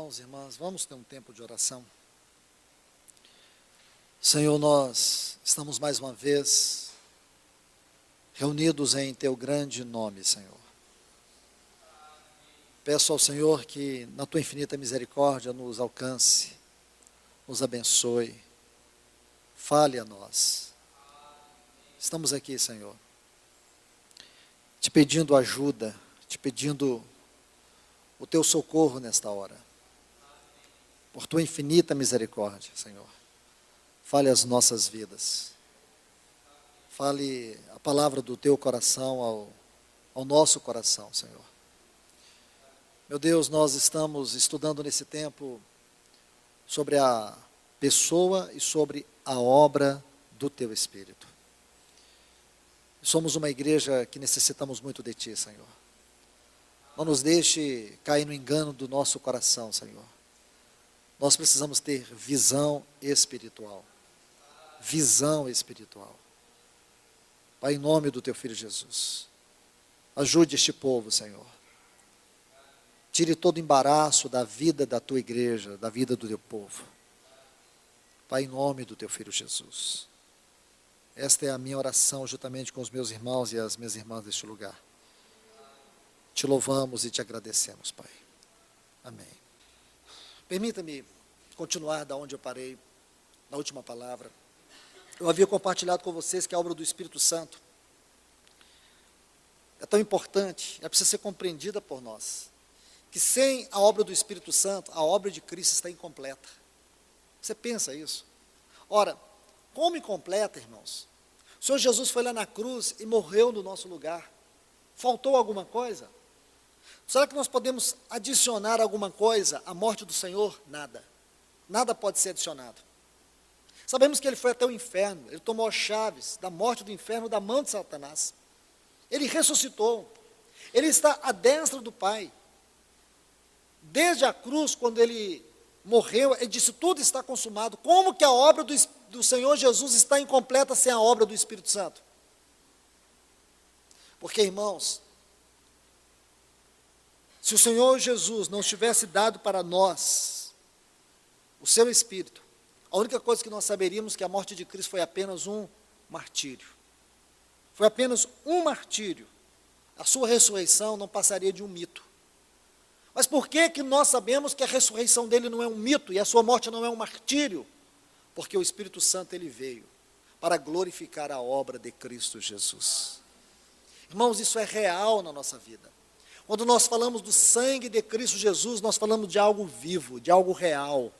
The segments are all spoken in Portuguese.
Irmãos e irmãs, vamos ter um tempo de oração. Senhor, nós estamos mais uma vez reunidos em Teu grande nome, Senhor. Peço ao Senhor que, na Tua infinita misericórdia, nos alcance, nos abençoe, fale a nós. Estamos aqui, Senhor, te pedindo ajuda, te pedindo o Teu socorro nesta hora. Por Tua infinita misericórdia, Senhor, fale as nossas vidas. Fale a palavra do Teu coração ao nosso coração, Senhor. Meu Deus, nós estamos estudando nesse tempo sobre a pessoa e sobre a obra do Teu Espírito. Somos uma igreja que necessitamos muito de Ti, Senhor. Não nos deixe cair no engano do nosso coração, Senhor. Nós precisamos ter visão espiritual. Visão espiritual. Pai, em nome do Teu Filho Jesus, ajude este povo, Senhor. Tire todo o embaraço da vida da Tua igreja, da vida do Teu povo. Pai, em nome do Teu Filho Jesus. Esta é a minha oração juntamente com os meus irmãos e as minhas irmãs deste lugar. Te louvamos e te agradecemos, Pai. Amém. Permita-me continuar da onde eu parei, na última palavra. Eu havia compartilhado com vocês que a obra do Espírito Santo é tão importante, é preciso ser compreendida por nós, que sem a obra do Espírito Santo, a obra de Cristo está incompleta. Você pensa isso? Ora, como incompleta, irmãos? O Senhor Jesus foi lá na cruz e morreu no nosso lugar. Faltou alguma coisa? Será que nós podemos adicionar alguma coisa à morte do Senhor? Nada. Nada pode ser adicionado. Sabemos que Ele foi até o inferno, Ele tomou as chaves da morte do inferno da mão de Satanás. Ele ressuscitou. Ele está à destra do Pai. Desde a cruz, quando Ele morreu, Ele disse, tudo está consumado. Como que a obra do Senhor Jesus está incompleta sem a obra do Espírito Santo? Porque, irmãos, se o Senhor Jesus não tivesse dado para nós o seu Espírito, a única coisa que nós saberíamos é que a morte de Cristo foi apenas um martírio. Foi apenas um martírio. A sua ressurreição não passaria de um mito. Mas por que que nós sabemos que a ressurreição dele não é um mito e a sua morte não é um martírio? Porque o Espírito Santo ele veio para glorificar a obra de Cristo Jesus. Irmãos, isso é real na nossa vida. Quando nós falamos do sangue de Cristo Jesus, nós falamos de algo vivo, de algo real.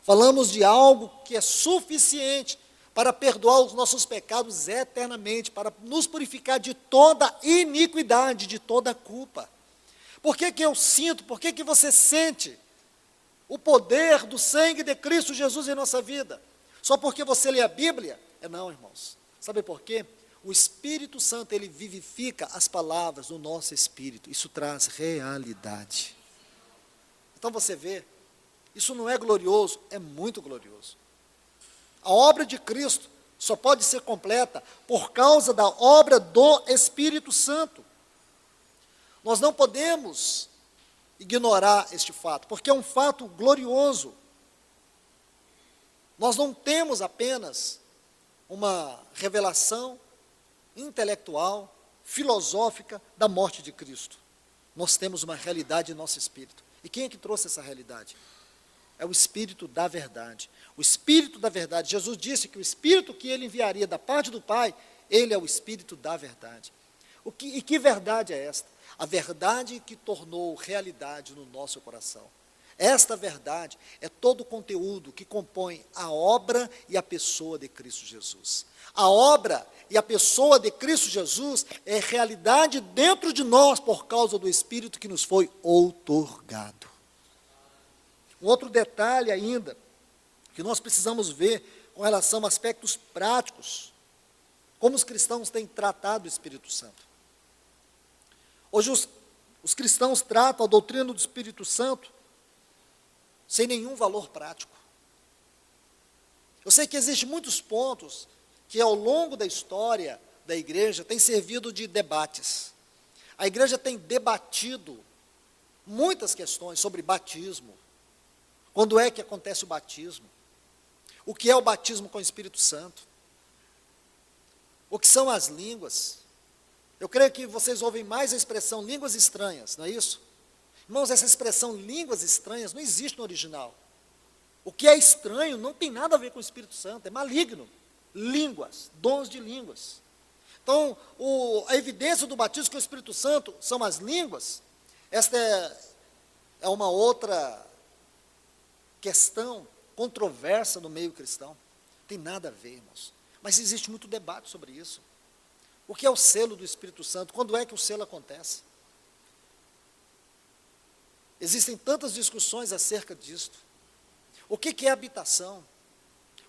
Falamos de algo que é suficiente para perdoar os nossos pecados eternamente, para nos purificar de toda iniquidade, de toda culpa. Por que que eu sinto, por que que você sente o poder do sangue de Cristo Jesus em nossa vida? Só porque você lê a Bíblia? Não, irmãos. Sabe por quê? O Espírito Santo, ele vivifica as palavras do nosso espírito. Isso traz realidade. Então você vê, isso não é glorioso, é muito glorioso. A obra de Cristo só pode ser completa por causa da obra do Espírito Santo. Nós não podemos ignorar este fato, porque é um fato glorioso. Nós não temos apenas uma revelação intelectual, filosófica da morte de Cristo. Nós temos uma realidade em nosso espírito. E quem é que trouxe essa realidade? É o Espírito da verdade. O Espírito da verdade. Jesus disse que o Espírito que Ele enviaria da parte do Pai, Ele é o Espírito da verdade. E que verdade é esta? A verdade que tornou realidade no nosso coração. Esta verdade é todo o conteúdo que compõe a obra e a pessoa de Cristo Jesus. A obra e a pessoa de Cristo Jesus é realidade dentro de nós por causa do Espírito que nos foi outorgado. Um outro detalhe ainda, que nós precisamos ver com relação a aspectos práticos, como os cristãos têm tratado o Espírito Santo. Hoje os cristãos tratam a doutrina do Espírito Santo sem nenhum valor prático. Eu sei que existem muitos pontos que ao longo da história da igreja têm servido de debates. A igreja tem debatido muitas questões sobre batismo, Quando é que acontece o batismo? O que é o batismo com o Espírito Santo? O que são as línguas? Eu creio que vocês ouvem mais a expressão línguas estranhas, não é isso? Irmãos, essa expressão línguas estranhas não existe no original. O que é estranho não tem nada a ver com o Espírito Santo, é maligno. Línguas, dons de línguas. Então, a evidência do batismo com o Espírito Santo são as línguas. Esta é uma outra questão controversa no meio cristão. Tem nada a ver, irmãos. Mas existe muito debate sobre isso. O que é o selo do Espírito Santo? Quando é que o selo acontece? Existem tantas discussões acerca disto. O que é habitação?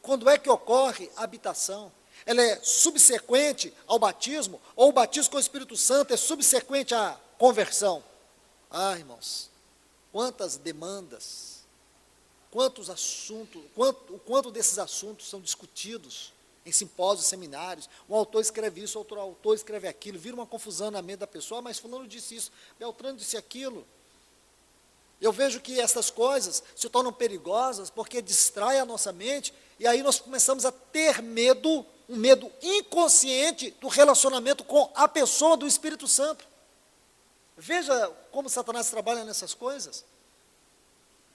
Quando é que ocorre a habitação? Ela é subsequente ao batismo? Ou o batismo com o Espírito Santo é subsequente à conversão? Ah, irmãos, quantas demandas, quantos assuntos, quanto desses assuntos são discutidos em simpósios, seminários. Um autor escreve isso, outro autor escreve aquilo, vira uma confusão na mente da pessoa, mas fulano disse isso, Beltrano disse aquilo. Eu vejo que essas coisas se tornam perigosas porque distrai a nossa mente, e aí nós começamos a ter medo, um medo inconsciente do relacionamento com a pessoa do Espírito Santo. Veja como Satanás trabalha nessas coisas.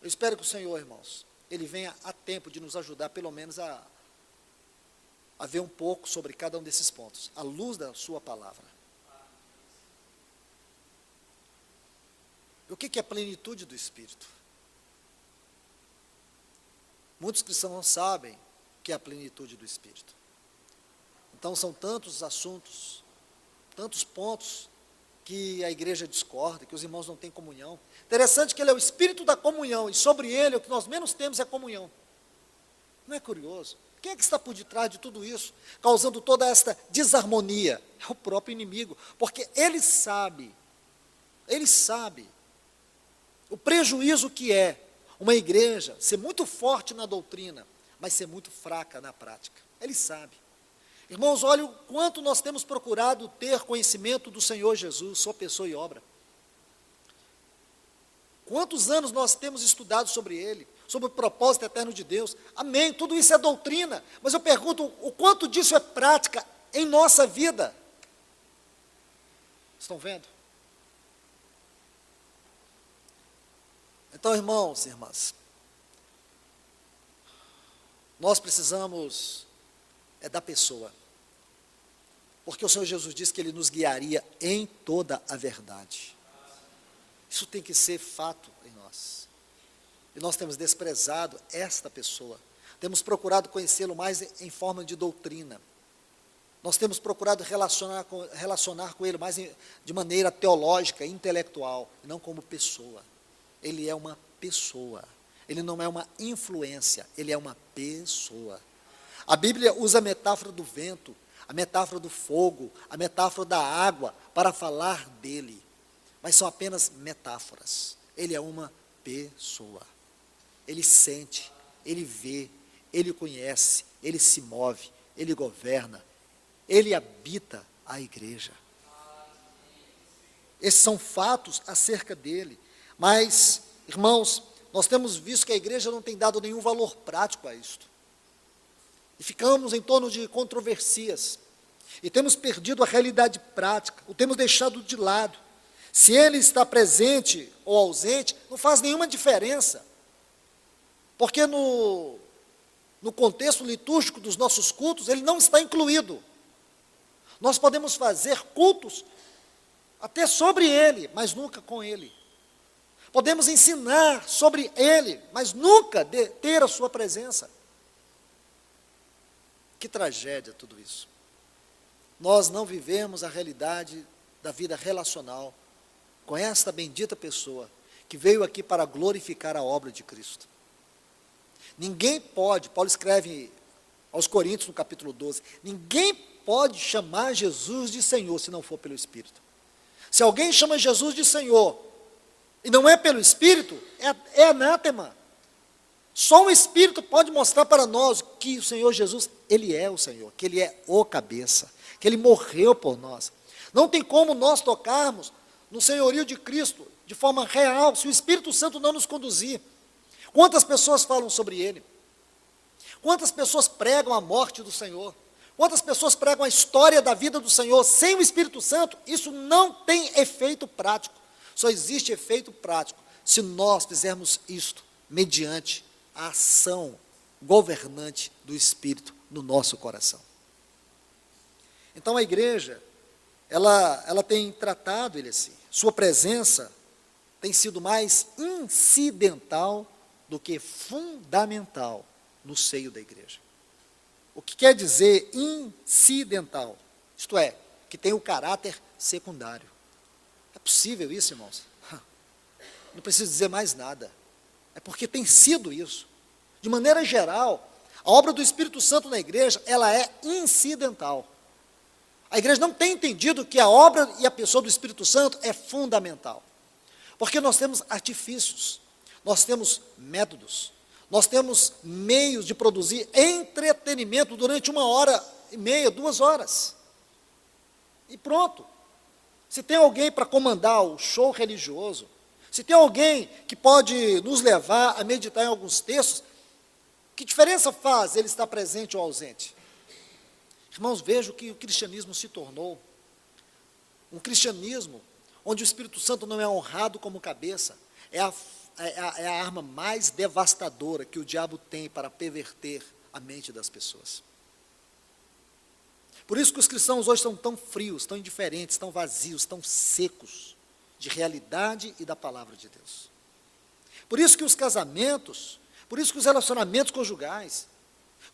Eu espero que o Senhor, irmãos, Ele venha a tempo de nos ajudar, pelo menos a ver um pouco sobre cada um desses pontos, à luz da sua palavra. O que é a plenitude do Espírito? Muitos cristãos não sabem o que é a plenitude do Espírito. Então são tantos assuntos, tantos pontos que a igreja discorda, que os irmãos não têm comunhão. Interessante que Ele é o Espírito da comunhão, e sobre Ele o que nós menos temos é comunhão. Não é curioso? Quem é que está por detrás de tudo isso, causando toda esta desarmonia? É o próprio inimigo, porque ele sabe o prejuízo que é uma igreja ser muito forte na doutrina, mas ser muito fraca na prática. Ele sabe. Irmãos, olha o quanto nós temos procurado ter conhecimento do Senhor Jesus, sua pessoa e obra. Quantos anos nós temos estudado sobre Ele, sobre o propósito eterno de Deus. Amém, tudo isso é doutrina, mas eu pergunto, o quanto disso é prática em nossa vida? Estão vendo? Então, irmãos e irmãs, nós precisamos da pessoa, porque o Senhor Jesus disse que Ele nos guiaria em toda a verdade. Isso tem que ser fato em nós. E nós temos desprezado esta pessoa. Temos procurado conhecê-lo mais em forma de doutrina. Nós temos procurado relacionar com Ele mais de maneira teológica, intelectual, e não como pessoa. Ele é uma pessoa. Ele não é uma influência, Ele é uma pessoa. A Bíblia usa a metáfora do vento, a metáfora do fogo, a metáfora da água para falar dele. Mas são apenas metáforas. Ele é uma pessoa. Ele sente, Ele vê, Ele conhece, Ele se move, Ele governa, Ele habita a igreja. Esses são fatos acerca dele. Mas, irmãos, nós temos visto que a igreja não tem dado nenhum valor prático a isto. E ficamos em torno de controversias. E temos perdido a realidade prática, o temos deixado de lado. Se Ele está presente ou ausente, não faz nenhuma diferença. Porque no contexto litúrgico dos nossos cultos, Ele não está incluído. Nós podemos fazer cultos até sobre Ele, mas nunca com Ele. Podemos ensinar sobre Ele, mas nunca ter a sua presença. Que tragédia tudo isso. Nós não vivemos a realidade da vida relacional com esta bendita pessoa que veio aqui para glorificar a obra de Cristo. Ninguém pode, Paulo escreve aos Coríntios no capítulo 12, ninguém pode chamar Jesus de Senhor se não for pelo Espírito. Se alguém chama Jesus de Senhor e não é pelo Espírito, é anátema. Só o Espírito pode mostrar para nós que o Senhor Jesus, Ele é o Senhor, que Ele é o cabeça, que Ele morreu por nós. Não tem como nós tocarmos no senhorio de Cristo de forma real, se o Espírito Santo não nos conduzir. Quantas pessoas falam sobre ele? Quantas pessoas pregam a morte do Senhor? Quantas pessoas pregam a história da vida do Senhor sem o Espírito Santo? Isso não tem efeito prático. Só existe efeito prático se nós fizermos isto mediante a ação governante do Espírito no nosso coração. Então a igreja, ela tem tratado ele assim. Sua presença tem sido mais incidental do que fundamental no seio da igreja. O que quer dizer incidental? Isto é, que tem o caráter secundário. É possível isso, irmãos? Não preciso dizer mais nada. É porque tem sido isso. De maneira geral, a obra do Espírito Santo na igreja, ela é incidental. A igreja não tem entendido que a obra e a pessoa do Espírito Santo é fundamental. Porque nós temos artifícios, nós temos métodos, nós temos meios de produzir entretenimento durante 1h30, 2 horas. E pronto. Se tem alguém para comandar o show religioso, se tem alguém que pode nos levar a meditar em alguns textos, que diferença faz ele estar presente ou ausente? Irmãos, vejam que o cristianismo se tornou um cristianismo onde o Espírito Santo não é honrado como cabeça, é a arma mais devastadora que o diabo tem para perverter a mente das pessoas. Por isso que os cristãos hoje estão tão frios, tão indiferentes, tão vazios, tão secos de realidade e da palavra de Deus. Por isso que os casamentos, por isso que os relacionamentos conjugais,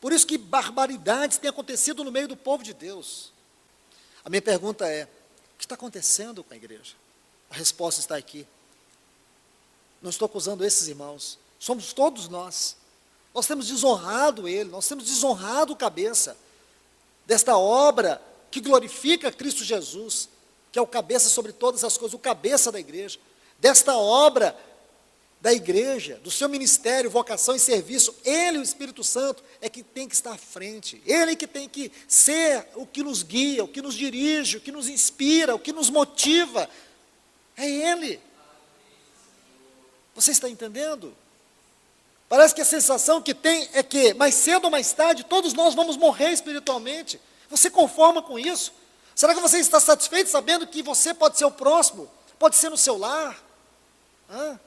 por isso que barbaridades têm acontecido no meio do povo de Deus. A minha pergunta é, o que está acontecendo com a igreja? A resposta está aqui. Não estou acusando esses irmãos, somos todos nós. Nós temos desonrado ele, nós temos desonrado o cabeça desta obra que glorifica Cristo Jesus, que é o cabeça sobre todas as coisas, o cabeça da igreja, desta obra da igreja, do seu ministério, vocação e serviço. Ele, o Espírito Santo, é que tem que estar à frente, ele que tem que ser o que nos guia, o que nos dirige, o que nos inspira, o que nos motiva, é ele. Você está entendendo? Parece que a sensação que tem é que, mais cedo ou mais tarde, todos nós vamos morrer espiritualmente. Você conforma com isso? Será que você está satisfeito sabendo que você pode ser o próximo? Pode ser no seu lar? Não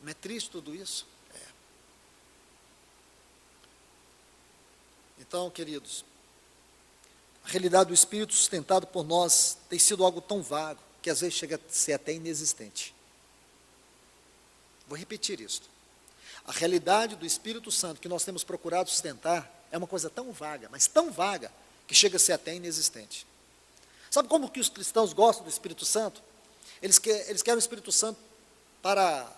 é triste tudo isso? É. Então, queridos, a realidade do Espírito sustentado por nós tem sido algo tão vago, que às vezes chega a ser até inexistente. Vou repetir isso. A realidade do Espírito Santo que nós temos procurado sustentar é uma coisa tão vaga, mas tão vaga, que chega a ser até inexistente. Sabe como que os cristãos gostam do Espírito Santo? Eles querem o Espírito Santo para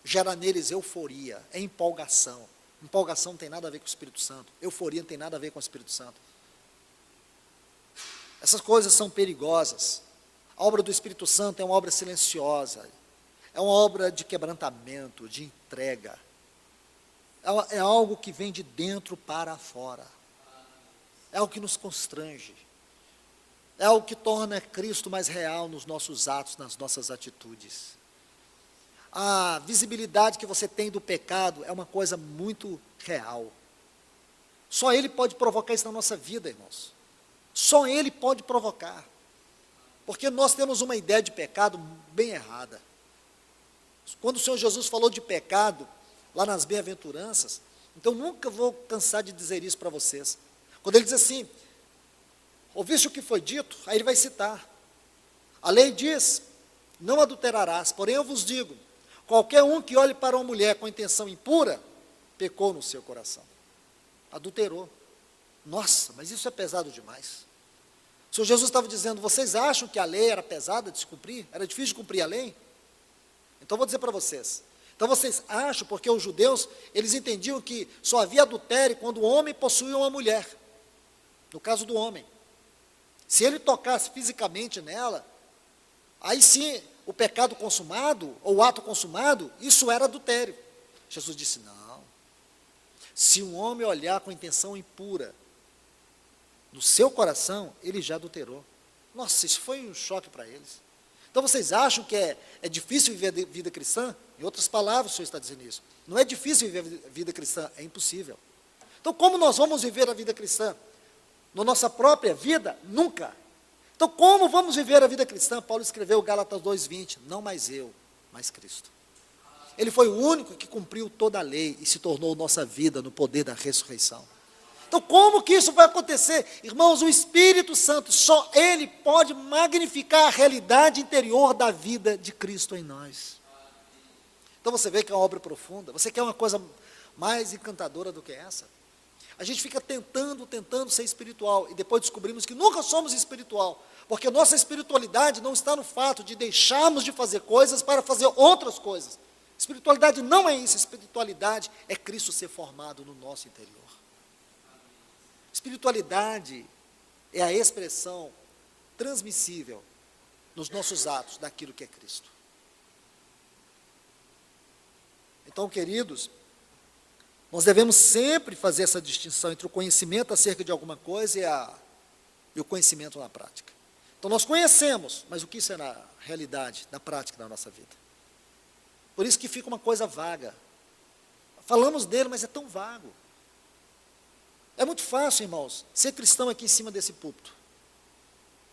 gerar neles euforia, empolgação. Empolgação não tem nada a ver com o Espírito Santo. Euforia não tem nada a ver com o Espírito Santo. Essas coisas são perigosas. A obra do Espírito Santo é uma obra silenciosa. É uma obra de quebrantamento, de entrega. É algo que vem de dentro para fora. É algo que nos constrange. É algo que torna Cristo mais real nos nossos atos, nas nossas atitudes. A visibilidade que você tem do pecado é uma coisa muito real. Só Ele pode provocar isso na nossa vida, irmãos. Só Ele pode provocar. Porque nós temos uma ideia de pecado bem errada. Quando o Senhor Jesus falou de pecado, lá nas bem-aventuranças, então nunca vou cansar de dizer isso para vocês. Quando ele diz assim, ouviste o que foi dito? Aí ele vai citar. A lei diz, não adulterarás, porém eu vos digo, qualquer um que olhe para uma mulher com intenção impura, pecou no seu coração. Adulterou. Nossa, mas isso é pesado demais. O Senhor Jesus estava dizendo, vocês acham que a lei era pesada de se cumprir? Era difícil de cumprir a lei? Então vou dizer para vocês. Então vocês acham, porque os judeus, eles entendiam que só havia adultério quando o homem possuía uma mulher. No caso do homem. Se ele tocasse fisicamente nela, aí sim, o pecado consumado, ou o ato consumado, isso era adultério. Jesus disse, não. Se um homem olhar com intenção impura no seu coração, ele já adulterou. Nossa, isso foi um choque para eles. Então vocês acham que é difícil viver a vida cristã? Em outras palavras, o Senhor está dizendo isso. Não é difícil viver a vida cristã, é impossível. Então como nós vamos viver a vida cristã? Na nossa própria vida? Nunca. Então como vamos viver a vida cristã? Paulo escreveu Gálatas 2:20, não mais eu, mas Cristo. Ele foi o único que cumpriu toda a lei e se tornou nossa vida no poder da ressurreição. Então como que isso vai acontecer? Irmãos, o Espírito Santo, só Ele pode magnificar a realidade interior da vida de Cristo em nós. Então você vê que é uma obra profunda. Você quer uma coisa mais encantadora do que essa? A gente fica tentando ser espiritual e depois descobrimos que nunca somos espiritual, porque nossa espiritualidade não está no fato de deixarmos de fazer coisas para fazer outras coisas. Espiritualidade não é isso, espiritualidade é Cristo ser formado no nosso interior. Espiritualidade é a expressão transmissível nos nossos atos daquilo que é Cristo. Então, queridos, nós devemos sempre fazer essa distinção entre o conhecimento acerca de alguma coisa e o conhecimento na prática. Então nós conhecemos, mas o que isso é na realidade, na prática da nossa vida? Por isso que fica uma coisa vaga. Falamos dele, mas é tão vago. É muito fácil, irmãos, ser cristão aqui em cima desse púlpito.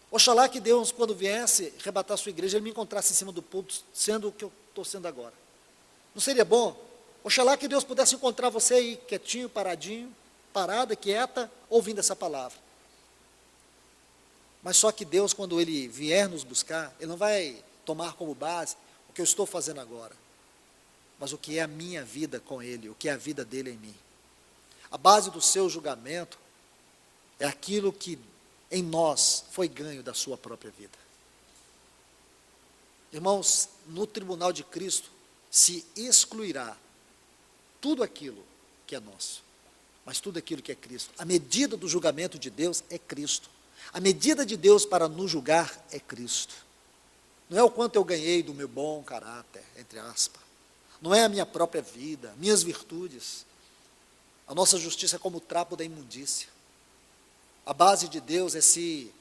Oxalá que Deus, quando viesse arrebatar a sua igreja, Ele me encontrasse em cima do púlpito, sendo o que eu estou sendo agora. Não seria bom? Oxalá que Deus pudesse encontrar você aí, quietinho, paradinho, parada, quieta, ouvindo essa palavra. Mas só que Deus, quando Ele vier nos buscar, Ele não vai tomar como base o que eu estou fazendo agora, mas o que é a minha vida com Ele, o que é a vida dEle em mim. A base do seu julgamento é aquilo que em nós foi ganho da sua própria vida. Irmãos, no tribunal de Cristo se excluirá tudo aquilo que é nosso, mas tudo aquilo que é Cristo. A medida do julgamento de Deus é Cristo. A medida de Deus para nos julgar é Cristo. Não é o quanto eu ganhei do meu bom caráter, entre aspas. Não é a minha própria vida, minhas virtudes. A nossa justiça é como o trapo da imundícia. A base de Deus é se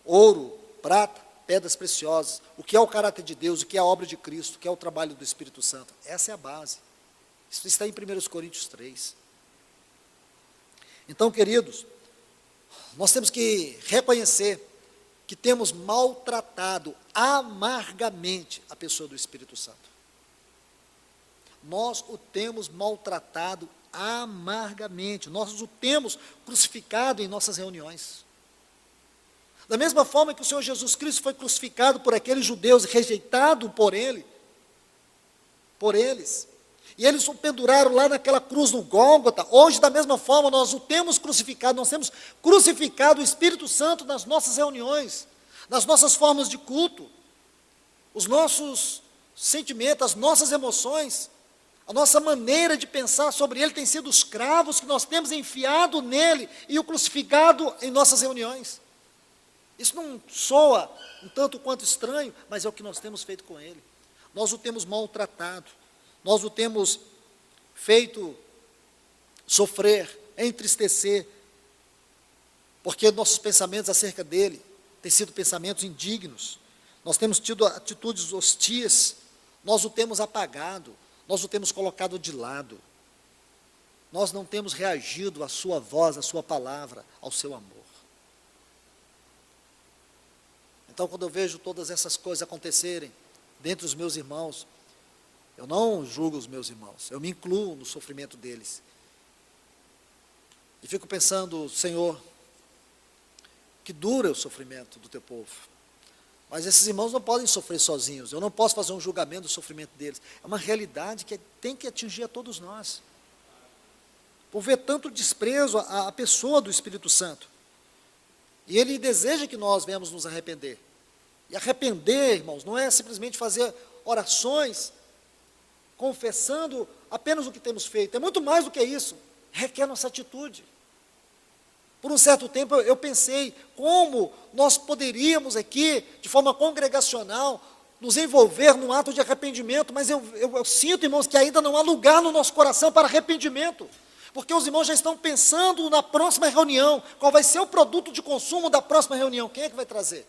ouro, prata, pedras preciosas. O que é o caráter de Deus, o que é a obra de Cristo, o que é o trabalho do Espírito Santo. Essa é a base. Isso está em 1 Coríntios 3. Então, queridos, nós temos que reconhecer que temos maltratado amargamente a pessoa do Espírito Santo. Nós o temos maltratado amargamente, nós o temos crucificado em nossas reuniões. Da mesma forma que o Senhor Jesus Cristo foi crucificado por aqueles judeus, rejeitado por eles, e eles o penduraram lá naquela cruz no Gólgota. Hoje, da mesma forma, nós o temos crucificado, nós temos crucificado o Espírito Santo nas nossas reuniões, nas nossas formas de culto, os nossos sentimentos, as nossas emoções, a nossa maneira de pensar sobre ele tem sido os cravos que nós temos enfiado nele e o crucificado em nossas reuniões. Isso não soa um tanto quanto estranho, mas é o que nós temos feito com ele. Nós o temos maltratado, nós o temos feito sofrer, entristecer, porque nossos pensamentos acerca dele têm sido pensamentos indignos, nós temos tido atitudes hostis, nós o temos apagado, nós o temos colocado de lado, nós não temos reagido à sua voz, à sua palavra, ao seu amor. Então, quando eu vejo todas essas coisas acontecerem dentre os meus irmãos, eu não julgo os meus irmãos, eu me incluo no sofrimento deles. E fico pensando, Senhor, que dura o sofrimento do teu povo. Mas esses irmãos não podem sofrer sozinhos, eu não posso fazer um julgamento do sofrimento deles. É uma realidade que tem que atingir a todos nós. Por ver tanto desprezo à pessoa do Espírito Santo. E Ele deseja que nós venhamos nos arrepender. E arrepender, irmãos, não é simplesmente fazer orações confessando apenas o que temos feito. É muito mais do que isso. Requer nossa atitude. Por um certo tempo eu pensei como nós poderíamos aqui, de forma congregacional, nos envolver num ato de arrependimento, mas eu sinto, irmãos, que ainda não há lugar no nosso coração para arrependimento. Porque os irmãos já estão pensando na próxima reunião, qual vai ser o produto de consumo da próxima reunião, quem é que vai trazer?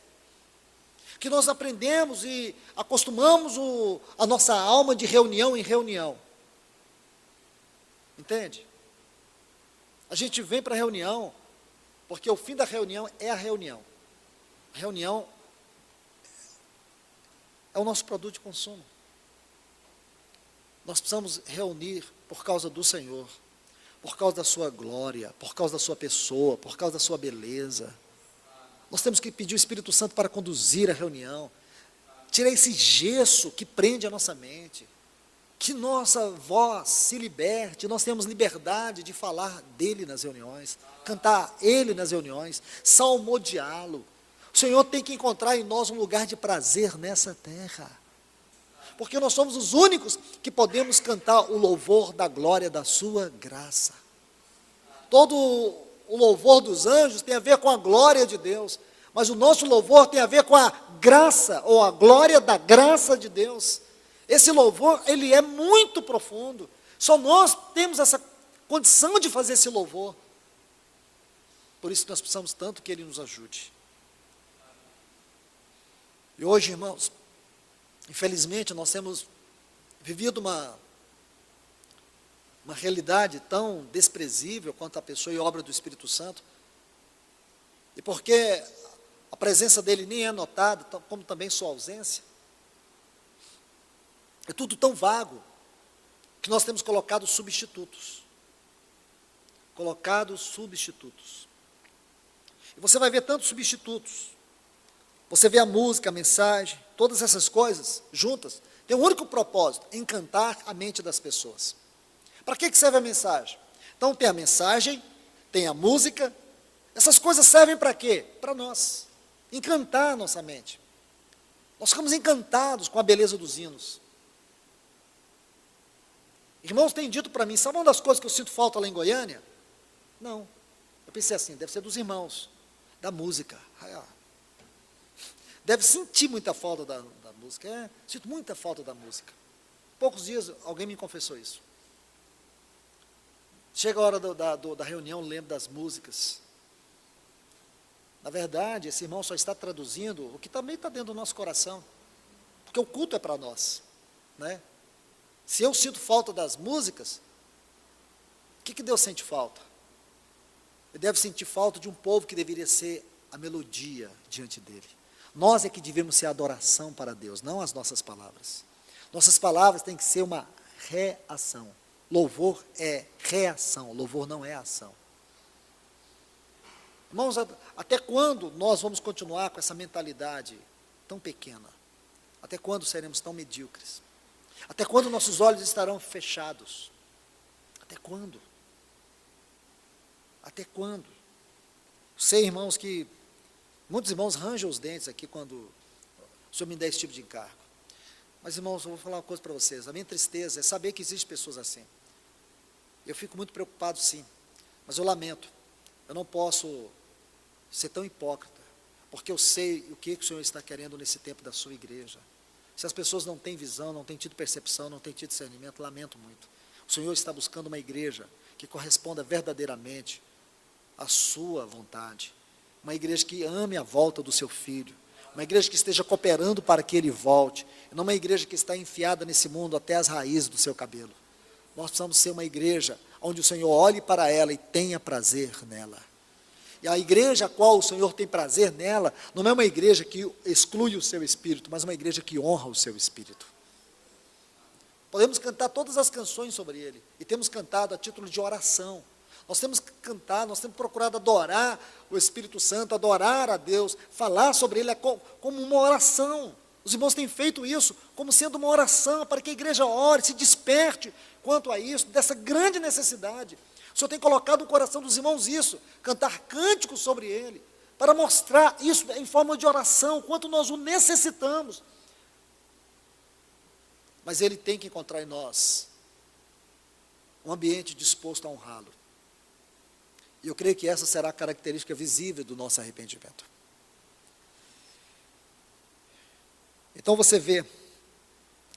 Que nós aprendemos e acostumamos a nossa alma de reunião em reunião. Entende? A gente vem para a reunião, porque o fim da reunião é a reunião. A reunião é o nosso produto de consumo. Nós precisamos reunir por causa do Senhor, por causa da sua glória, por causa da sua pessoa, por causa da sua beleza. Nós temos que pedir o Espírito Santo para conduzir a reunião, tirar esse gesso que prende a nossa mente, que nossa voz se liberte, nós temos liberdade de falar dele nas reuniões, cantar ele nas reuniões, salmodiá-lo. O Senhor tem que encontrar em nós um lugar de prazer nessa terra, porque nós somos os únicos que podemos cantar o louvor da glória da sua graça. Todo o louvor dos anjos tem a ver com a glória de Deus, mas o nosso louvor tem a ver com a graça, ou a glória da graça de Deus. Esse louvor, ele é muito profundo, só nós temos essa condição de fazer esse louvor. Por isso nós precisamos tanto que ele nos ajude. E hoje, irmãos, infelizmente nós temos vivido uma realidade tão desprezível quanto a pessoa e obra do Espírito Santo, e porque a presença dele nem é notada, como também sua ausência, é tudo tão vago, que nós temos colocado substitutos. E você vai ver tantos substitutos. Você vê a música, a mensagem, todas essas coisas juntas, tem um único propósito: encantar a mente das pessoas. Para que serve a mensagem? Então tem a mensagem, tem a música, essas coisas servem para quê? Para nós, encantar a nossa mente. Nós ficamos encantados com a beleza dos hinos. Irmãos têm dito para mim, sabe uma das coisas que eu sinto falta lá em Goiânia? Não, eu pensei assim, deve ser dos irmãos, da música. Deve sentir muita falta da música, sinto muita falta da música. Poucos dias alguém me confessou isso. Chega a hora da reunião, lembro das músicas. Na verdade, esse irmão só está traduzindo o que também está dentro do nosso coração, porque o culto é para nós, né? Se eu sinto falta das músicas, o que Deus sente falta? Ele deve sentir falta de um povo que deveria ser a melodia diante dele. Nós é que devemos ser a adoração para Deus, não as nossas palavras. Nossas palavras têm que ser uma reação. Louvor é reação, louvor não é ação. Irmãos, até quando nós vamos continuar com essa mentalidade tão pequena? Até quando seremos tão medíocres? Até quando nossos olhos estarão fechados? Até quando? Até quando? Sei, irmãos, que muitos irmãos rangem os dentes aqui quando o Senhor me dá esse tipo de encargo. Mas, irmãos, eu vou falar uma coisa para vocês. A minha tristeza é saber que existem pessoas assim. Eu fico muito preocupado, sim. Mas eu lamento. Eu não posso ser tão hipócrita, porque eu sei o que o Senhor está querendo nesse tempo da sua igreja. Se as pessoas não têm visão, não têm tido percepção, não têm tido discernimento, lamento muito. O Senhor está buscando uma igreja que corresponda verdadeiramente à sua vontade. Uma igreja que ame a volta do seu filho. Uma igreja que esteja cooperando para que ele volte. E não uma igreja que está enfiada nesse mundo até as raízes do seu cabelo. Nós precisamos ser uma igreja onde o Senhor olhe para ela e tenha prazer nela. E a igreja a qual o Senhor tem prazer nela, não é uma igreja que exclui o seu espírito, mas uma igreja que honra o seu espírito. Podemos cantar todas as canções sobre ele, e temos cantado a título de oração. Nós temos cantado, nós temos procurado adorar o Espírito Santo, adorar a Deus, falar sobre ele como uma oração. Os irmãos têm feito isso como sendo uma oração, para que a igreja ore, se desperte quanto a isso, dessa grande necessidade. O Senhor tem colocado no coração dos irmãos isso, cantar cânticos sobre ele, para mostrar isso em forma de oração, quanto nós o necessitamos. Mas ele tem que encontrar em nós um ambiente disposto a honrá-lo. E eu creio que essa será a característica visível do nosso arrependimento. Então você vê,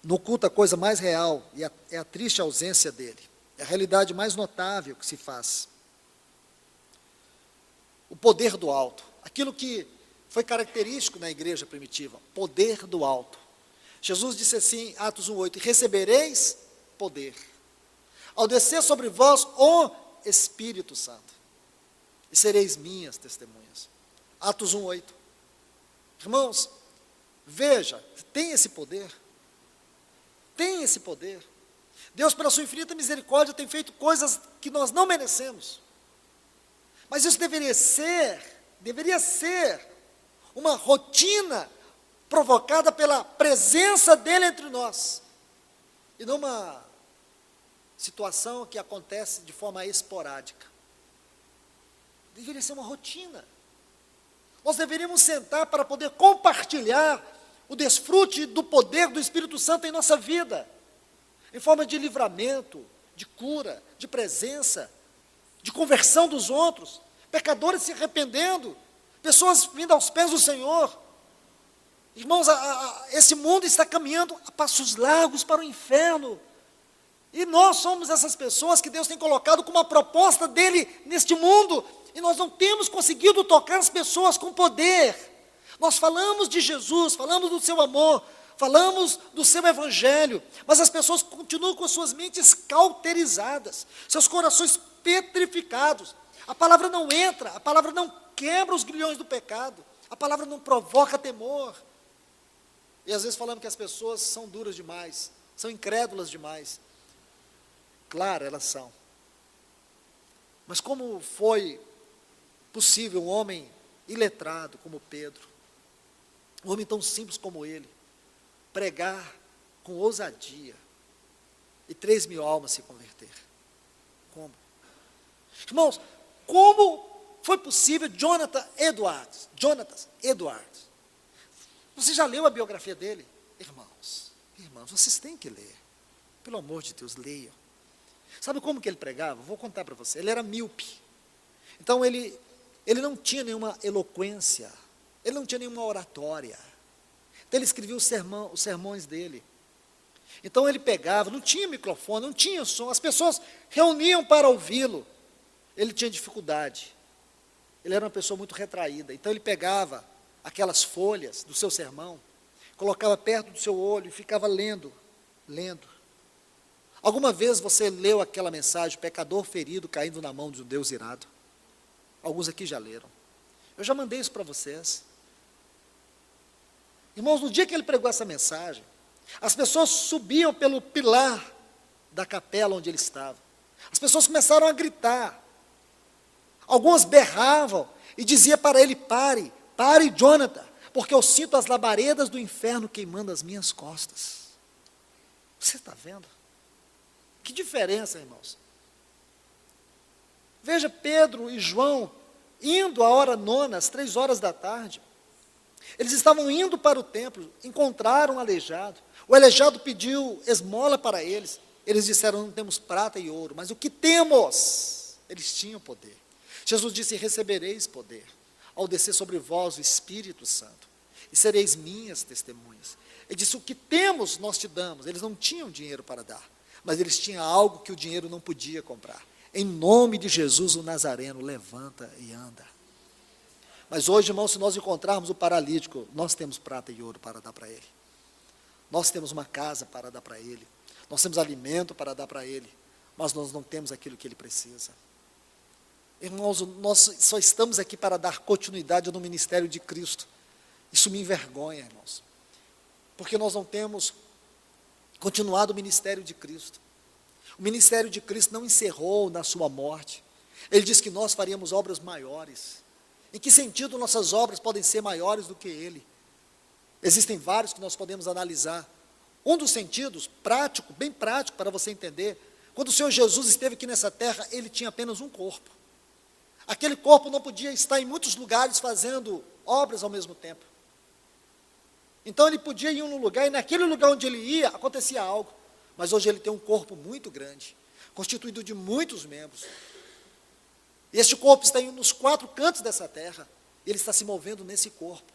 no culto a coisa mais real, e é a triste ausência dele. É a realidade mais notável que se faz. O poder do alto, aquilo que foi característico na igreja primitiva, poder do alto. Jesus disse assim, Atos 1:8, e recebereis poder, ao descer sobre vós o Espírito Santo, e sereis minhas testemunhas. Atos 1:8. Irmãos, veja, tem esse poder. Tem esse poder. Deus, pela sua infinita misericórdia, tem feito coisas que nós não merecemos. Mas isso deveria ser uma rotina provocada pela presença dele entre nós. E não uma situação que acontece de forma esporádica. Deveria ser uma rotina. Nós deveríamos sentar para poder compartilhar o desfrute do poder do Espírito Santo em nossa vida, em forma de livramento, de cura, de presença, de conversão dos outros, pecadores se arrependendo, pessoas vindo aos pés do Senhor. Irmãos, esse mundo está caminhando a passos largos para o inferno, e nós somos essas pessoas que Deus tem colocado como uma proposta dele neste mundo, e nós não temos conseguido tocar as pessoas com poder. Nós falamos de Jesus, falamos do seu amor, falamos do seu evangelho, mas as pessoas continuam com as suas mentes cauterizadas, seus corações petrificados. A palavra não entra, a palavra não quebra os grilhões do pecado, a palavra não provoca temor. E às vezes falamos que as pessoas são duras demais, são incrédulas demais. Claro, elas são. Mas como foi possível um homem iletrado como Pedro, um homem tão simples como ele, pregar com ousadia e 3.000 almas se converter? Como? Irmãos, como foi possível Jonathan Edwards? Você já leu a biografia dele? Irmãos, vocês têm que ler. Pelo amor de Deus, leiam. Sabe como que ele pregava? Vou contar para você. Ele era míope. Então ele não tinha nenhuma eloquência, ele não tinha nenhuma oratória. Então ele escrevia os sermões dele. Então ele pegava, não tinha microfone, não tinha som, as pessoas reuniam para ouvi-lo. Ele tinha dificuldade. Ele era uma pessoa muito retraída. Então ele pegava aquelas folhas do seu sermão, colocava perto do seu olho e ficava lendo. Alguma vez você leu aquela mensagem, pecador ferido caindo na mão de um Deus irado? Alguns aqui já leram. Eu já mandei isso para vocês. Irmãos, no dia que ele pregou essa mensagem, as pessoas subiam pelo pilar da capela onde ele estava. As pessoas começaram a gritar. Algumas berravam e diziam para ele: pare, Jonathan, porque eu sinto as labaredas do inferno queimando as minhas costas. Você está vendo? Que diferença, irmãos. Veja Pedro e João indo à hora nona, às 3 horas da tarde. Eles estavam indo para o templo, encontraram um aleijado. O aleijado pediu esmola para eles. Eles disseram: não temos prata e ouro, mas o que temos? Eles tinham poder. Jesus disse: recebereis poder, ao descer sobre vós o Espírito Santo, e sereis minhas testemunhas. Ele disse: o que temos nós te damos. Eles não tinham dinheiro para dar, mas eles tinham algo que o dinheiro não podia comprar. Em nome de Jesus o Nazareno, levanta e anda. Mas hoje, irmãos, se nós encontrarmos o paralítico, nós temos prata e ouro para dar para ele. Nós temos uma casa para dar para ele. Nós temos alimento para dar para ele. Mas nós não temos aquilo que ele precisa. Irmãos, nós só estamos aqui para dar continuidade no ministério de Cristo. Isso me envergonha, irmãos. Porque nós não temos continuado o ministério de Cristo. O ministério de Cristo não encerrou na sua morte. Ele diz que nós faríamos obras maiores. Em que sentido nossas obras podem ser maiores do que ele? Existem vários que nós podemos analisar. Um dos sentidos, prático, bem prático para você entender, quando o Senhor Jesus esteve aqui nessa terra, ele tinha apenas um corpo. Aquele corpo não podia estar em muitos lugares fazendo obras ao mesmo tempo. Então ele podia ir em um lugar, e naquele lugar onde ele ia, acontecia algo. Mas hoje ele tem um corpo muito grande, constituído de muitos membros. E este corpo está nos 4 cantos dessa terra. Ele está se movendo nesse corpo.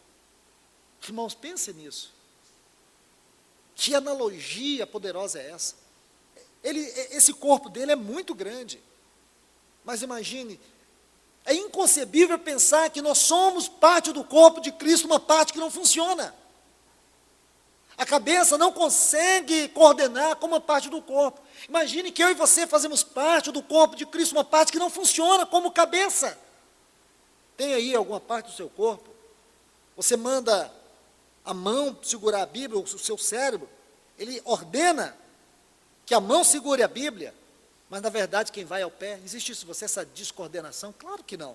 Irmãos, pensem nisso. Que analogia poderosa é essa? Esse corpo dele é muito grande. Mas imagine, É inconcebível pensar que nós somos parte do corpo de Cristo, uma parte que não funciona. A cabeça não consegue coordenar como uma parte do corpo. Imagine que eu e você fazemos parte do corpo de Cristo, uma parte que não funciona como cabeça. Tem aí alguma parte do seu corpo? Você manda a mão segurar a Bíblia, o seu cérebro, ele ordena que a mão segure a Bíblia, mas na verdade quem vai ao pé, existe isso, você essa descoordenação? Claro que não.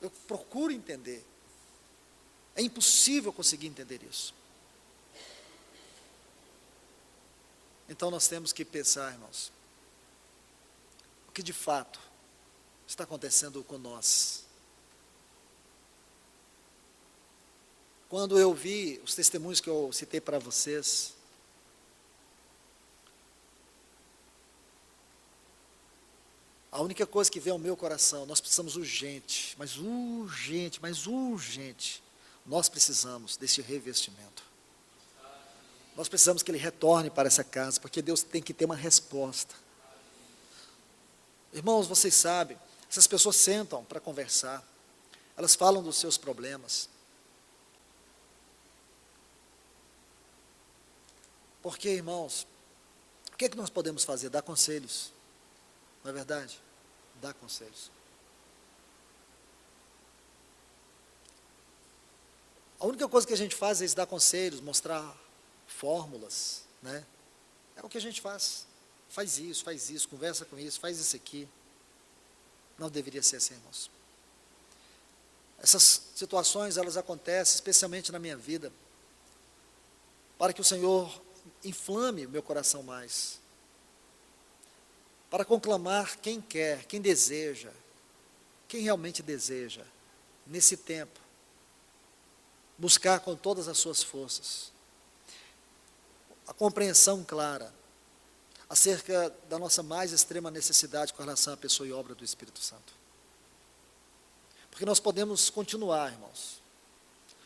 Eu procuro entender. É impossível conseguir entender isso. Então nós temos que pensar, irmãos, o que de fato está acontecendo com nós. Quando eu vi os testemunhos que eu citei para vocês, a única coisa que vem ao meu coração, nós precisamos urgente, mas urgente, nós precisamos desse revestimento. Nós precisamos que ele retorne para essa casa, porque Deus tem que ter uma resposta. Irmãos, vocês sabem, essas pessoas sentam para conversar, elas falam dos seus problemas. Porque, irmãos, o que é que nós podemos fazer? Dar conselhos, não é verdade? Dar conselhos. A única coisa que a gente faz é dar conselhos, mostrar fórmulas, né? É o que a gente faz. Faz isso, conversa com isso, faz isso aqui. Não deveria ser assim, irmãos. Essas situações, elas acontecem, especialmente na minha vida, para que o Senhor inflame o meu coração mais, para conclamar quem quer, quem deseja, quem realmente deseja, nesse tempo, buscar com todas as suas forças, a compreensão clara, acerca da nossa mais extrema necessidade com relação à pessoa e obra do Espírito Santo. Porque nós podemos continuar, irmãos,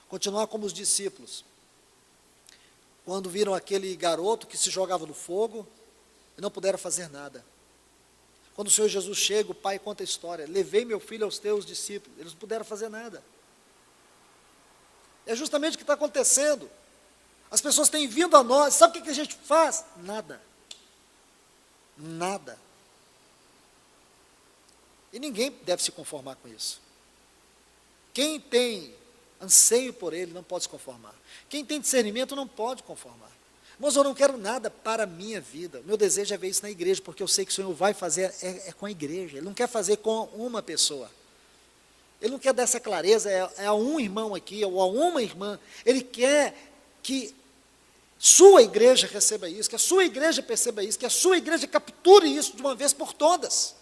continuar como os discípulos, quando viram aquele garoto que se jogava no fogo e não puderam fazer nada. Quando o Senhor Jesus chega, o pai conta a história, levei meu filho aos teus discípulos, eles não puderam fazer nada. É justamente o que está acontecendo. As pessoas têm vindo a nós, sabe o que a gente faz? Nada. Nada. E ninguém deve se conformar com isso. Quem tem anseio por ele não pode se conformar. Quem tem discernimento não pode conformar. Mas eu não quero nada para a minha vida. Meu desejo é ver isso na igreja, porque eu sei que o Senhor vai fazer é com a igreja. Ele não quer fazer com uma pessoa. Ele não quer dar essa clareza, é a um irmão aqui, ou a uma irmã. Ele quer que sua igreja receba isso, que a sua igreja perceba isso, que a sua igreja capture isso de uma vez por todas.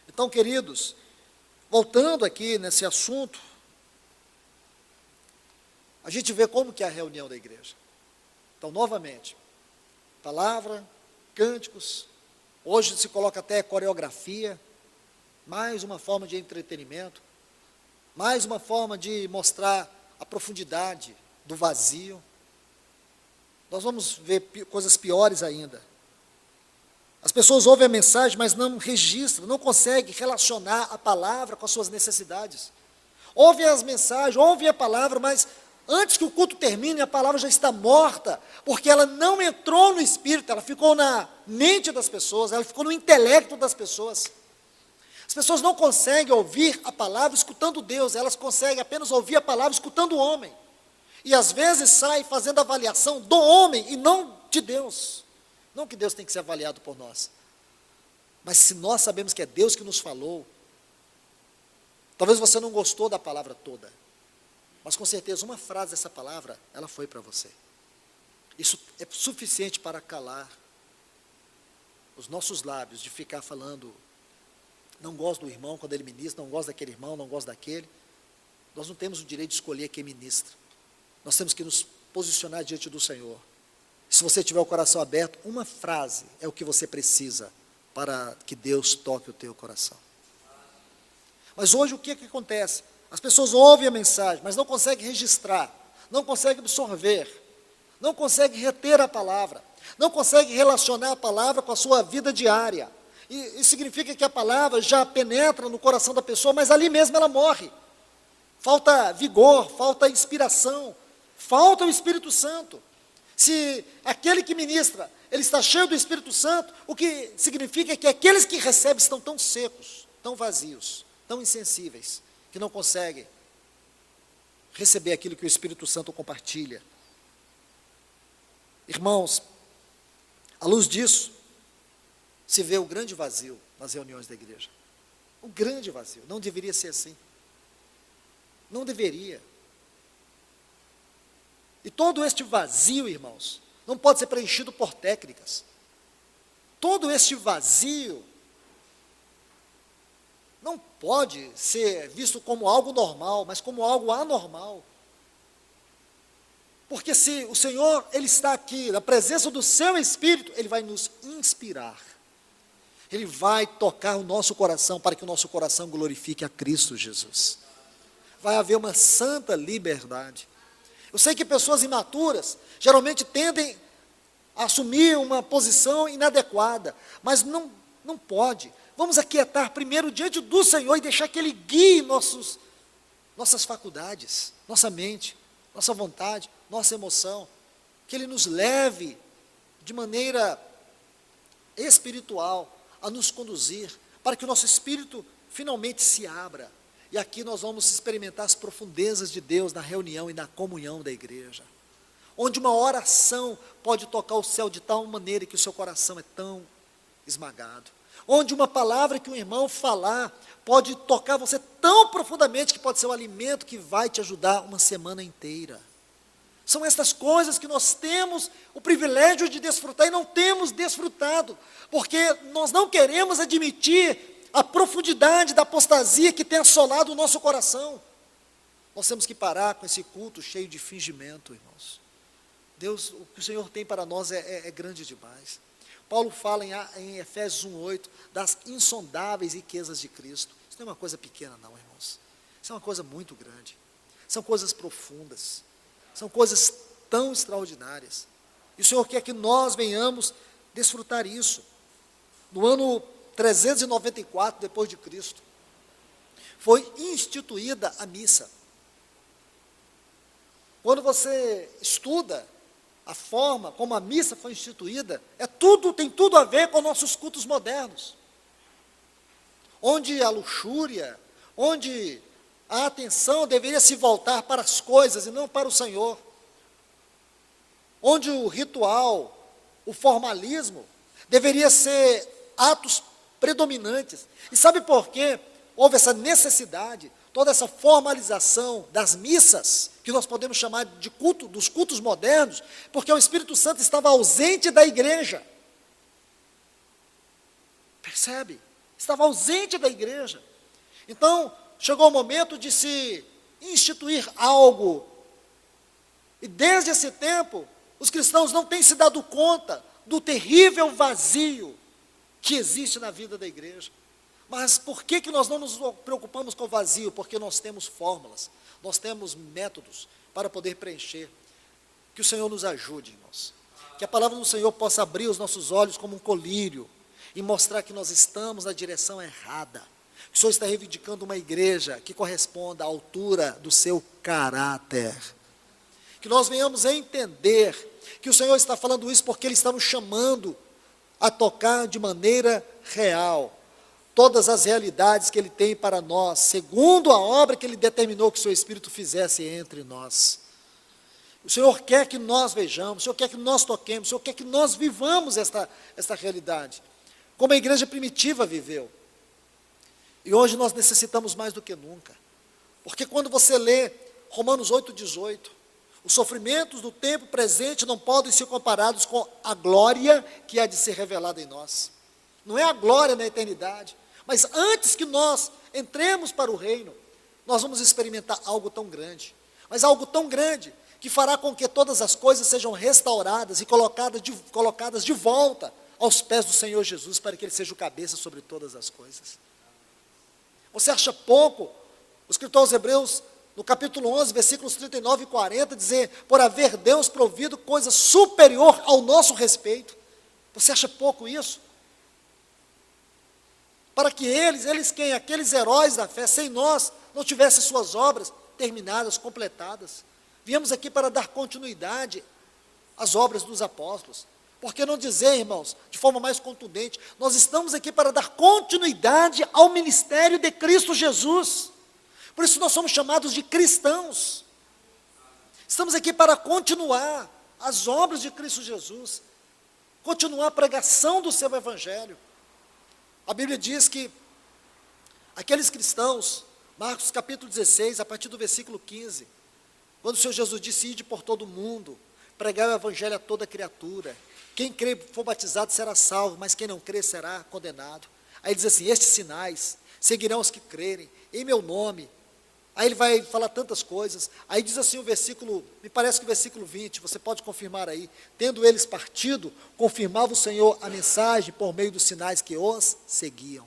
Então, queridos, voltando aqui nesse assunto, a gente vê como que é a reunião da igreja. Então, novamente, palavra, cânticos, hoje se coloca até coreografia, mais uma forma de entretenimento, mais uma forma de mostrar a profundidade do vazio. Nós vamos ver coisas piores ainda. As pessoas ouvem a mensagem, mas não registram, não conseguem relacionar a palavra com as suas necessidades. Ouvem as mensagens, ouvem a palavra, mas antes que o culto termine, a palavra já está morta, porque ela não entrou no espírito, ela ficou na mente das pessoas, ela ficou no intelecto das pessoas. As pessoas não conseguem ouvir a palavra escutando Deus, elas conseguem apenas ouvir a palavra escutando o homem. E às vezes sai fazendo avaliação do homem e não de Deus. Não que Deus tem que ser avaliado por nós. Mas se nós sabemos que é Deus que nos falou, talvez você não gostou da palavra toda, mas com certeza uma frase dessa palavra, ela foi para você. Isso é suficiente para calar os nossos lábios de ficar falando, não gosto do irmão quando ele ministra, não gosto daquele irmão, não gosto daquele. Nós não temos o direito de escolher quem ministra. Nós temos que nos posicionar diante do Senhor. Se você tiver o coração aberto, uma frase é o que você precisa para que Deus toque o teu coração. Mas hoje o que acontece? As pessoas ouvem a mensagem, mas não conseguem registrar, não conseguem absorver, não conseguem reter a palavra, não conseguem relacionar a palavra com a sua vida diária. E significa que a palavra já penetra no coração da pessoa, mas ali mesmo ela morre. Falta vigor, falta inspiração, falta o Espírito Santo. Se aquele que ministra, ele está cheio do Espírito Santo, o que significa que aqueles que recebem estão tão secos, tão vazios, tão insensíveis, que não conseguem receber aquilo que o Espírito Santo compartilha. Irmãos, à luz disso, se vê o grande vazio nas reuniões da igreja. O grande vazio. Não deveria ser assim. Não deveria. E todo este vazio, irmãos, não pode ser preenchido por técnicas. Todo este vazio não pode ser visto como algo normal, mas como algo anormal. Porque se o Senhor, Ele está aqui, na presença do Seu Espírito, Ele vai nos inspirar. Ele vai tocar o nosso coração, para que o nosso coração glorifique a Cristo Jesus. Vai haver uma santa liberdade. Eu sei que pessoas imaturas, geralmente tendem a assumir uma posição inadequada, mas não pode. Vamos aquietar primeiro diante do Senhor e deixar que Ele guie nossas faculdades, nossa mente, nossa vontade, nossa emoção, que Ele nos leve de maneira espiritual a nos conduzir, para que o nosso espírito finalmente se abra. E aqui nós vamos experimentar as profundezas de Deus na reunião e na comunhão da igreja, onde uma oração pode tocar o céu de tal maneira que o seu coração é tão esmagado, onde uma palavra que um irmão falar pode tocar você tão profundamente que pode ser o alimento que vai te ajudar uma semana inteira. São estas coisas que nós temos o privilégio de desfrutar e não temos desfrutado, porque nós não queremos admitir a profundidade da apostasia que tem assolado o nosso coração. Nós temos que parar com esse culto cheio de fingimento, irmãos. Deus, o que o Senhor tem para nós é grande demais. Paulo fala em Efésios 1:8 das insondáveis riquezas de Cristo. Isso não é uma coisa pequena não, irmãos. Isso é uma coisa muito grande. São coisas profundas. São coisas tão extraordinárias. E o Senhor quer que nós venhamos desfrutar isso. No ano 394 depois de Cristo, foi instituída a missa. Quando você estuda a forma como a missa foi instituída, tem tudo a ver com nossos cultos modernos, onde a luxúria, onde a atenção deveria se voltar para as coisas e não para o Senhor, onde o ritual, o formalismo, deveria ser atos predominantes. E sabe por quê? Houve essa necessidade, toda essa formalização das missas, que nós podemos chamar de culto, dos cultos modernos, porque o Espírito Santo estava ausente da igreja. Percebe? Estava ausente da igreja. Então, chegou o momento de se instituir algo. E desde esse tempo, os cristãos não têm se dado conta do terrível vazio que existe na vida da igreja. Mas por que nós não nos preocupamos com o vazio? Porque nós temos fórmulas, nós temos métodos para poder preencher. Que o Senhor nos ajude, irmãos. Que a palavra do Senhor possa abrir os nossos olhos como um colírio e mostrar que nós estamos na direção errada. O Senhor está reivindicando uma igreja que corresponda à altura do seu caráter. Que nós venhamos a entender que o Senhor está falando isso porque Ele está nos chamando a tocar de maneira real todas as realidades que Ele tem para nós, segundo a obra que Ele determinou que o Seu Espírito fizesse entre nós. O Senhor quer que nós vejamos, o Senhor quer que nós toquemos, o Senhor quer que nós vivamos esta realidade, como a igreja primitiva viveu. E hoje nós necessitamos mais do que nunca, porque quando você lê Romanos 8,18, os sofrimentos do tempo presente não podem ser comparados com a glória que há de ser revelada em nós. Não é a glória na eternidade, mas antes que nós entremos para o reino, nós vamos experimentar algo tão grande, mas algo tão grande, que fará com que todas as coisas sejam restauradas e colocadas de volta aos pés do Senhor Jesus, para que Ele seja o cabeça sobre todas as coisas. Você acha pouco o escritor aos Hebreus, no capítulo 11, versículos 39 e 40, dizer, por haver Deus provido coisa superior ao nosso respeito? Você acha pouco isso? para que eles quem? Aqueles heróis da fé, sem nós, não tivessem suas obras terminadas, completadas. Viemos aqui para dar continuidade às obras dos apóstolos. Por que não dizer, irmãos, de forma mais contundente, nós estamos aqui para dar continuidade ao ministério de Cristo Jesus. Por isso nós somos chamados de cristãos. Estamos aqui para continuar as obras de Cristo Jesus, continuar a pregação do seu evangelho. A Bíblia diz que aqueles cristãos, Marcos capítulo 16, a partir do versículo 15, quando o Senhor Jesus disse: ide por todo o mundo, pregar o evangelho a toda criatura, quem crê e for batizado será salvo, mas quem não crê será condenado. Aí diz assim: estes sinais seguirão os que crerem em meu nome. Aí ele vai falar tantas coisas. Aí diz assim o versículo, me parece que o versículo 20, você pode confirmar aí. Tendo eles partido, confirmava o Senhor a mensagem por meio dos sinais que os seguiam.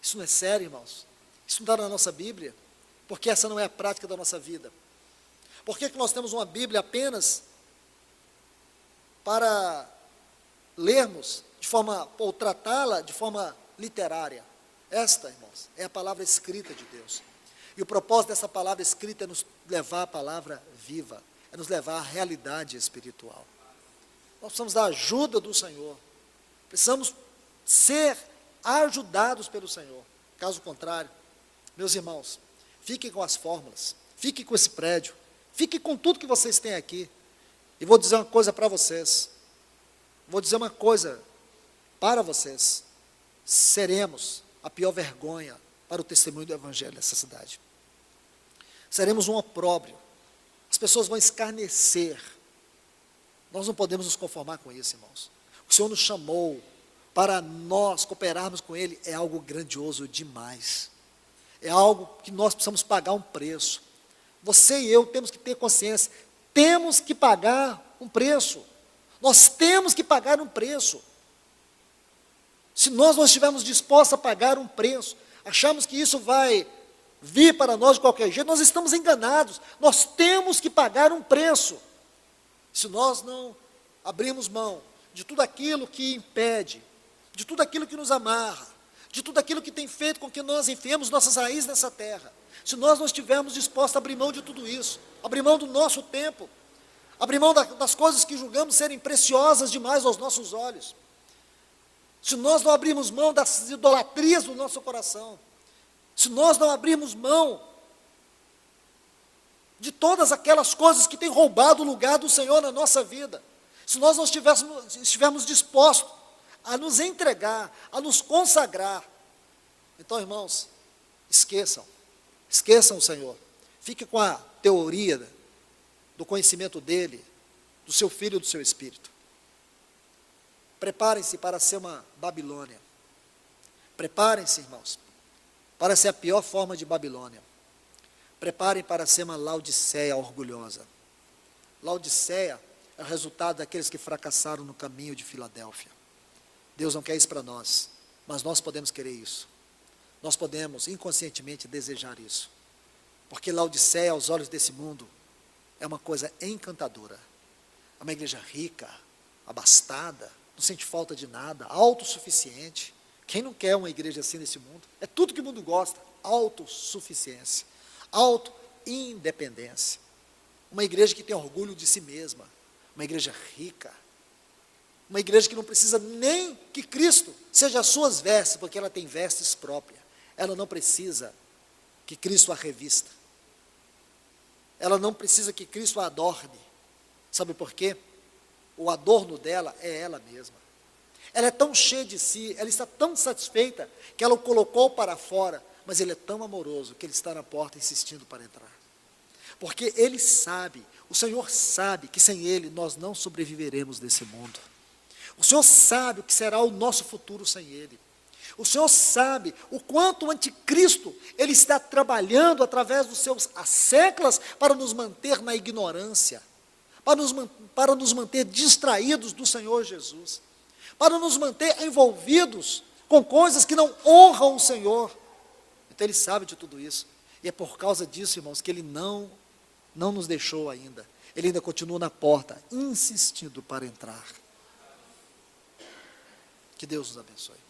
Isso não é sério, irmãos? Isso não está na nossa Bíblia? Porque essa não é a prática da nossa vida. Por que nós temos uma Bíblia apenas para lermos de forma, ou tratá-la de forma literária? Esta, irmãos, é a palavra escrita de Deus. E o propósito dessa palavra escrita é nos levar à palavra viva, é nos levar à realidade espiritual. Nós precisamos da ajuda do Senhor, precisamos ser ajudados pelo Senhor. Caso contrário, meus irmãos, fiquem com as fórmulas, fiquem com esse prédio, fiquem com tudo que vocês têm aqui. E vou dizer uma coisa para vocês, seremos a pior vergonha para o testemunho do Evangelho nessa cidade. Seremos um opróbrio, as pessoas vão escarnecer. Nós não podemos nos conformar com isso, irmãos. O Senhor nos chamou para nós cooperarmos com Ele, é algo grandioso demais, é algo que nós precisamos pagar um preço. Você e eu temos que ter consciência, temos que pagar um preço, nós temos que pagar um preço. Se nós não estivermos dispostos a pagar um preço, achamos que isso vai vir para nós de qualquer jeito, nós estamos enganados. Nós temos que pagar um preço. Se nós não abrirmos mão de tudo aquilo que impede, de tudo aquilo que nos amarra, de tudo aquilo que tem feito com que nós enfiemos nossas raízes nessa terra, se nós não estivermos dispostos a abrir mão de tudo isso, abrir mão do nosso tempo, abrir mão das coisas que julgamos serem preciosas demais aos nossos olhos, se nós não abrirmos mão das idolatrias do nosso coração, se nós não abrirmos mão de todas aquelas coisas que têm roubado o lugar do Senhor na nossa vida, se nós não estivermos dispostos a nos entregar, a nos consagrar, então, irmãos, esqueçam o Senhor, fique com a teoria do conhecimento dEle, do seu Filho e do seu Espírito. Preparem-se para ser uma Babilônia. Preparem-se, irmãos, para ser a pior forma de Babilônia. Preparem para ser uma Laodiceia orgulhosa. Laodiceia é o resultado daqueles que fracassaram no caminho de Filadélfia. Deus não quer isso para nós, mas nós podemos querer isso. Nós podemos inconscientemente desejar isso. Porque Laodiceia, aos olhos desse mundo, é uma coisa encantadora. É uma igreja rica, abastada, não sente falta de nada, autossuficiente. Quem não quer uma igreja assim nesse mundo? É tudo que o mundo gosta, autossuficiência, autoindependência. Uma igreja que tem orgulho de si mesma, uma igreja rica, uma igreja que não precisa nem que Cristo seja as suas vestes, porque ela tem vestes próprias. Ela não precisa que Cristo a revista. Ela não precisa que Cristo a adorne. Sabe por quê? O adorno dela é ela mesma. Ela é tão cheia de si, ela está tão satisfeita, que ela o colocou para fora, mas ele é tão amoroso, que ele está na porta insistindo para entrar. Porque ele sabe, o Senhor sabe, que sem ele nós não sobreviveremos nesse mundo. O Senhor sabe o que será o nosso futuro sem ele. O Senhor sabe o quanto o anticristo, ele está trabalhando através dos seus asseclas para nos manter na ignorância, para nos manter distraídos do Senhor Jesus, para nos manter envolvidos com coisas que não honram o Senhor. Então ele sabe de tudo isso, e é por causa disso, irmãos, que ele não nos deixou ainda, ele ainda continua na porta, insistindo para entrar. Que Deus nos abençoe.